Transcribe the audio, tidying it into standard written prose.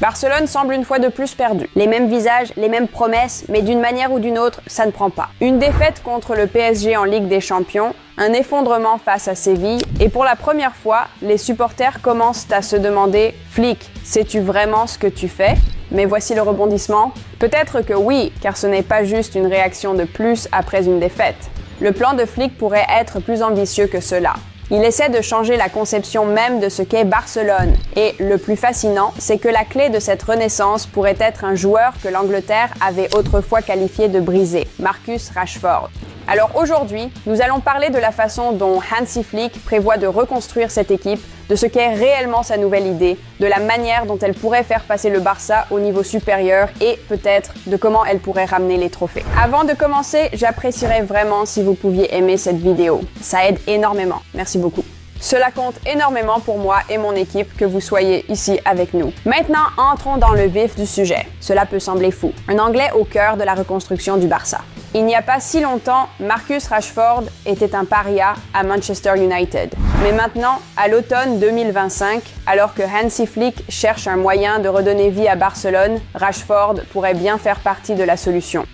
Barcelone semble une fois de plus perdu. Les mêmes visages, les mêmes promesses, mais d'une manière ou d'une autre, ça ne prend pas. Une défaite contre le PSG en Ligue des Champions, un effondrement face à Séville, et pour la première fois, les supporters commencent à se demander « Flick, sais-tu vraiment ce que tu fais ?» Mais voici le rebondissement. Peut-être que oui, car ce n'est pas juste une réaction de plus après une défaite. Le plan de Flick pourrait être plus ambitieux que cela. Il essaie de changer la conception même de ce qu'est Barcelone. Et le plus fascinant, c'est que la clé de cette renaissance pourrait être un joueur que l'Angleterre avait autrefois qualifié de brisé, Marcus Rashford. Alors aujourd'hui, nous allons parler de la façon dont Hansi Flick prévoit de reconstruire cette équipe, de ce qu'est réellement sa nouvelle idée, de la manière dont elle pourrait faire passer le Barça au niveau supérieur et peut-être de comment elle pourrait ramener les trophées. Avant de commencer, j'apprécierais vraiment si vous pouviez aimer cette vidéo. Ça aide énormément. Merci beaucoup. Cela compte énormément pour moi et mon équipe que vous soyez ici avec nous. Maintenant, entrons dans le vif du sujet. Cela peut sembler fou. Un Anglais au cœur de la reconstruction du Barça. Il n'y a pas si longtemps, Marcus Rashford était un paria à Manchester United. Mais maintenant, à l'automne 2025, alors que Hansi Flick cherche un moyen de redonner vie à Barcelone, Rashford pourrait bien faire partie de la solution.